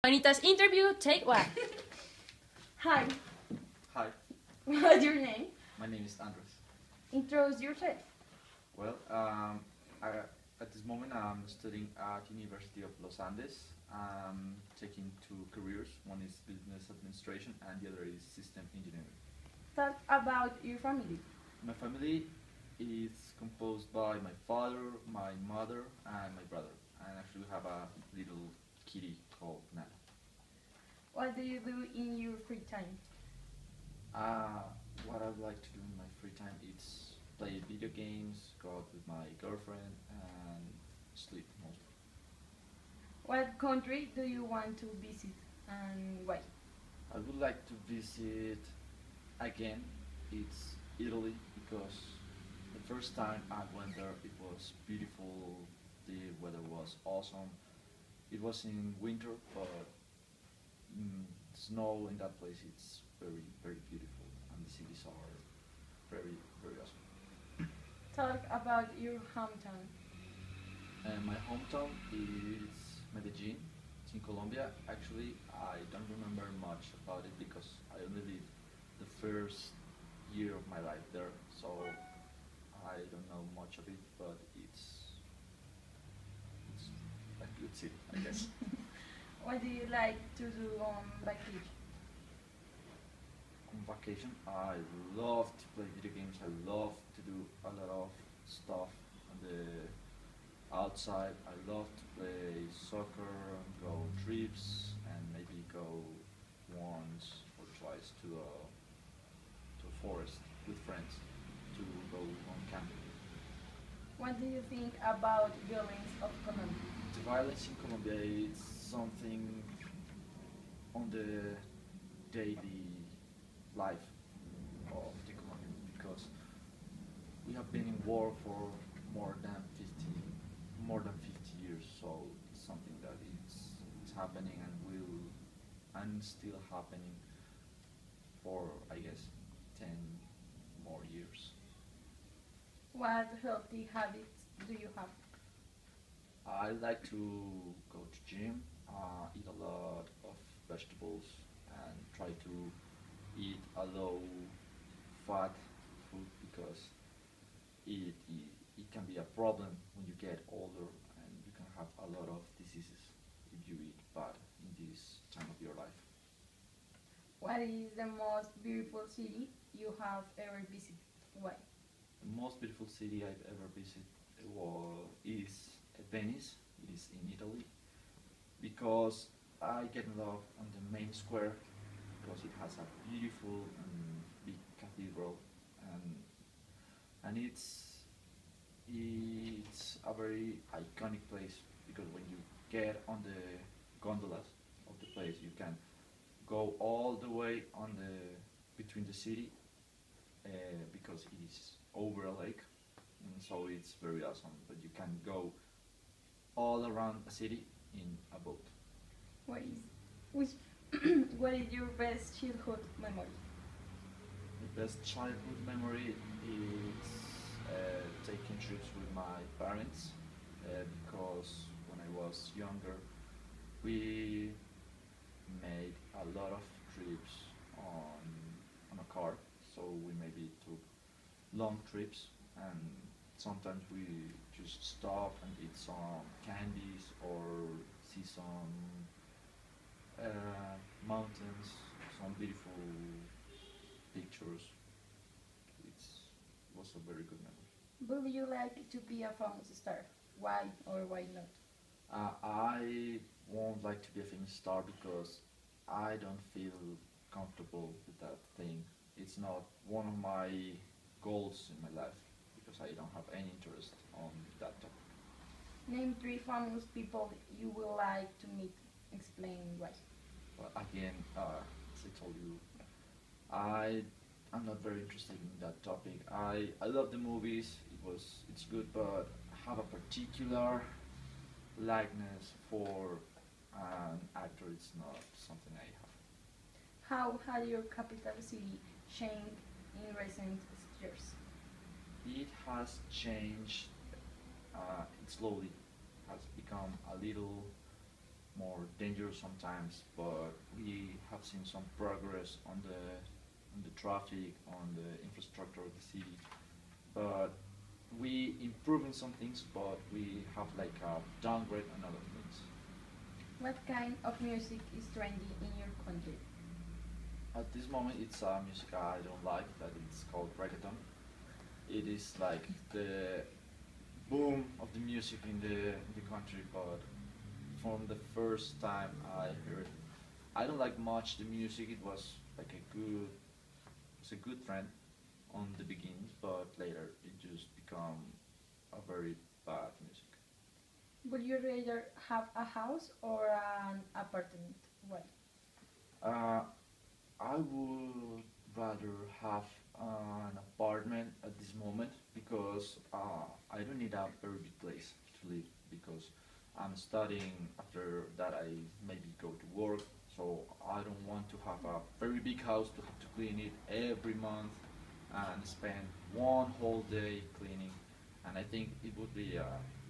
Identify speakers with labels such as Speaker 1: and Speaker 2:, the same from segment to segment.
Speaker 1: Anita's interview, take one. Hi,
Speaker 2: Hi,
Speaker 1: what's your name?
Speaker 2: my name is Andres.
Speaker 1: Introduce yourself.
Speaker 2: Well, at this moment I'm studying at University of Los Andes. I'm taking two careers. One is business administration and the other is system engineering.
Speaker 1: Talk about your family.
Speaker 2: My family is composed by my father, my mother, and my brother. And actually we have a little kitty called Nana.
Speaker 1: What do you do in your free time?
Speaker 2: What I like to do in my free time is play video games, go out with my girlfriend, and sleep mostly.
Speaker 1: What country do you want to visit and why?
Speaker 2: I would like to visit again. It's Italy because the first time I went there it was beautiful. The weather was awesome. It was in winter, but snow in that place it's very beautiful, and the cities are very awesome.
Speaker 1: Talk about your hometown.
Speaker 2: And my hometown is Medellin. It's in Colombia. Actually, I don't remember much about it because I only lived the first year of my life there, so I don't know much of it. But it's a good city, I guess.
Speaker 1: What do you like to do on vacation?
Speaker 2: On vacation, I love to play video games. I love to do a lot of stuff on the outside. I love to play soccer, go on trips, and maybe go once or twice to a forest with friends to go on camping.
Speaker 1: What do you think about violence of Colombia?
Speaker 2: The violence in Colombia is something on the daily life of the Colombian because we have been in war for more than 50 years, so it's something that it's happening and will and still happening for I guess 10 more years.
Speaker 1: What healthy habits do you have?
Speaker 2: I like to go to gym, eat a lot of vegetables, and try to eat a low fat food because it can be a problem when you get older and you can have a lot of diseases if you eat bad in this time of your life.
Speaker 1: What is the most beautiful city you have ever visited? Why?
Speaker 2: The most beautiful city I've ever visited is Venice. It is in Italy because I get in love on the main square because it has a beautiful and big cathedral and it's a very iconic place because when you get on the gondolas of the place you can go all the way on the between the city because it is over a lake, and so it's very awesome. But you can go all around a city in a boat.
Speaker 1: What is which what is your best childhood memory?
Speaker 2: The best childhood memory is taking trips with my parents because when I was younger we made a lot of trips on a car, so we maybe took long trips and sometimes we just stop and eat some candies or see some mountains, some beautiful pictures. It was a very good memory.
Speaker 1: Would you like to be a famous star? Why or why not?
Speaker 2: I won't like to be a famous star because I don't feel comfortable with that thing. It's not one of my goals in my life because I don't have any interest on that topic.
Speaker 1: Name three famous people you would like to meet. Explain why.
Speaker 2: But again, as I told you, I'm not very interested in that topic. I love the movies. It's good, but have a particular likeness for an actor. It's not something I have.
Speaker 1: How has your capital city changed in recent years?
Speaker 2: It has changed. It slowly has become a little more dangerous sometimes, but we have seen some progress on the traffic, on the infrastructure of the city. But we improving some things, but we have like a downgrade on other things.
Speaker 1: What kind of music is trendy in your country?
Speaker 2: At this moment, it's a music I don't like, that it's called reggaeton. It is like the boom of the music in the country, but from the first time I heard, I don't like much the music. It was like it's a good trend on the beginning, but later it just become a very bad music.
Speaker 1: Would you rather have a house or an apartment? Why?
Speaker 2: Uh, I would rather have an apartment at this moment because I don't need a very big place to live because I'm studying. After that, I maybe go to work, so I don't want to have a very big house to have to clean it every month and spend one whole day cleaning. And I think it would be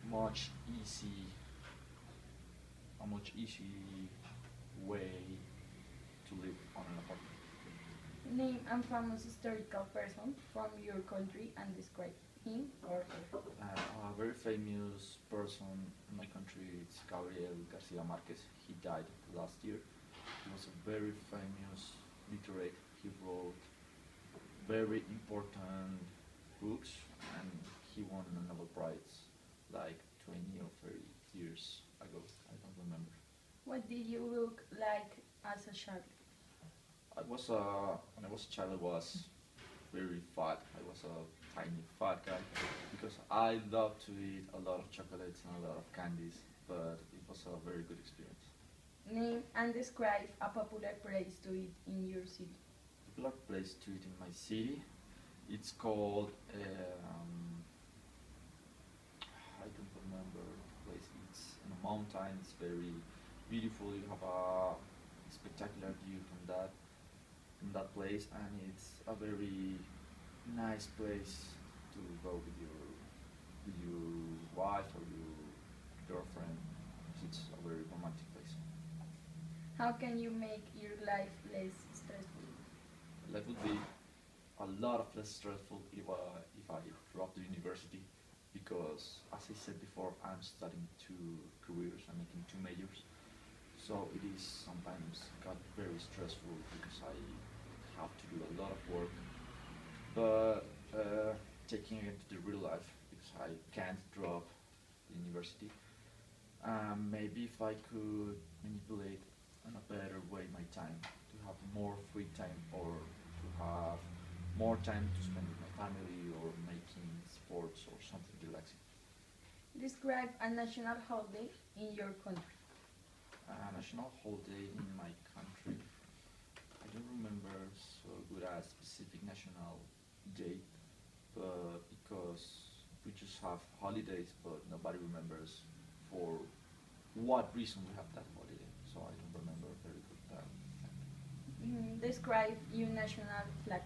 Speaker 2: much easy, a much easy way to live on an apartment.
Speaker 1: Name a famous historical person from your country and describe him or her.
Speaker 2: A very famous person in my country is Gabriel Garcia Marquez. He died last year. He was a very famous literate. He wrote very important books and he won a Nobel Prize like 20 or 30 years ago. I don't remember.
Speaker 1: What did you look like as a child?
Speaker 2: When I was a child, I was very fat. I was a tiny fat guy because I love to eat a lot of chocolates and a lot of candies, but it was a very good experience.
Speaker 1: Name and describe a popular place to eat in your city.
Speaker 2: Popular place to eat in my city, it's called, I don't remember the place. It's in a mountain, it's very beautiful. You have a spectacular view from that place, and it's a very nice place to go with your wife or your girlfriend. It's a very romantic place.
Speaker 1: How can you make your life less stressful?
Speaker 2: Life would be a lot of less stressful if I drop the university because, as I said before, I'm studying two careers. I'm making two majors, so it is sometimes got very stressful because I have to do a lot of work. But taking it to the real life because I can't drop the university. Maybe if I could manipulate in a better way my time to have more free time or to have more time to spend with my family or making sports or something relaxing.
Speaker 1: Describe a national holiday in your country.
Speaker 2: National holiday in my country. I don't remember so good a specific national date, but because we just have holidays, but nobody remembers for what reason we have that holiday. So I don't remember very good that.
Speaker 1: Describe your national flag.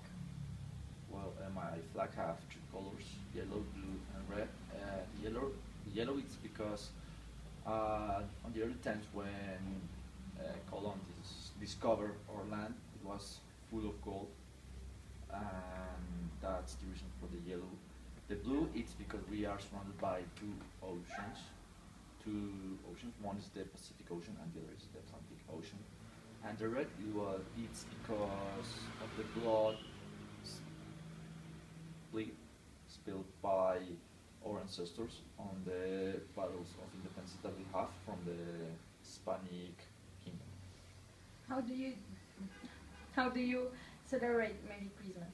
Speaker 2: Well, my flag have three colors: yellow, blue, and red. Yellow it's because on the early times when Columbus discovered our land, it was full of gold, and that's the reason for the yellow. The blue, it's because we are surrounded by two oceans. Two oceans. One is the Pacific Ocean, and the other is the Atlantic Ocean. And the red, it's because of the blood split, spilled by our ancestors on the battles of independence that we have from the Hispanic kingdom.
Speaker 1: How do you how do you celebrate Merry Christmas?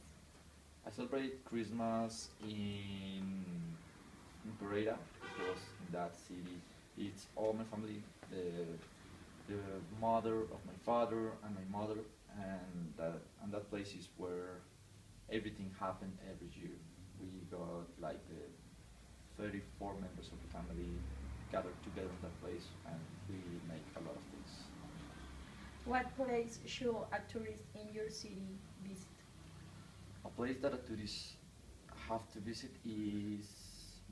Speaker 2: I celebrate Christmas in Pereira because in that city it's all my family, the mother of my father and my mother, and that place is where everything happened every year. We got like the 34 members of the family gathered together in that place, and we make a lot of things.
Speaker 1: What place should a tourist in your city visit?
Speaker 2: A place that a tourist have to visit is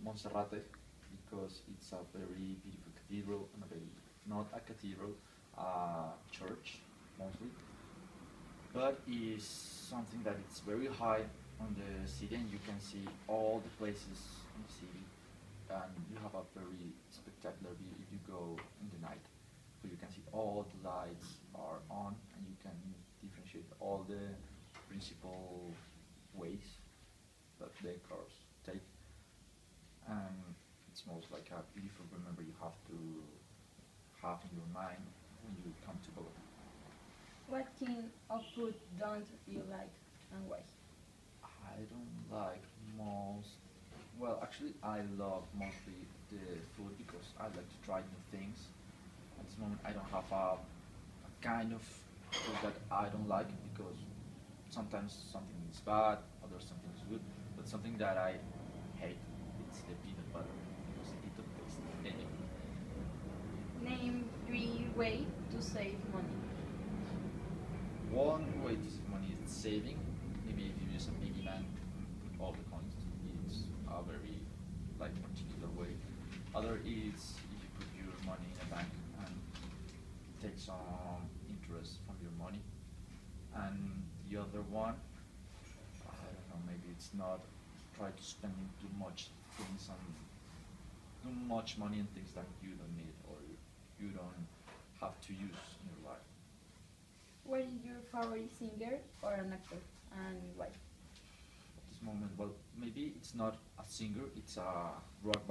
Speaker 2: Monserrate because it's a very beautiful cathedral and a very not a cathedral, church mostly, but is something that it's very high on the city, and you can see all the places in the city, and you have a very spectacular view if you go in the night. So you can see all the lights are on, and you can differentiate all the principal ways that the cars take. And it's most like a beautiful remember you have to have in your mind when you come to Bogota.
Speaker 1: What kind of food don't you like and why?
Speaker 2: I don't like most. Well, actually, I love mostly the food because I like to try new things. At this moment, I don't have a kind of food that I don't like because sometimes something is bad, others something is good, but something that I hate it's the peanut butter because it don't taste anything.
Speaker 1: Name three ways to save money.
Speaker 2: One way to save money is saving. Maybe if you use a piggy bank, all the coins. It's a very like particular way. Other is if you put your money in a bank and take some interest from your money. And the other one, I don't know, maybe it's not try to spending too much things on too much money on things that you don't need or you don't have to use in your life.
Speaker 1: What is your favorite singer or an actor and why?
Speaker 2: At this moment, well, maybe it's not a singer, it's a rock band.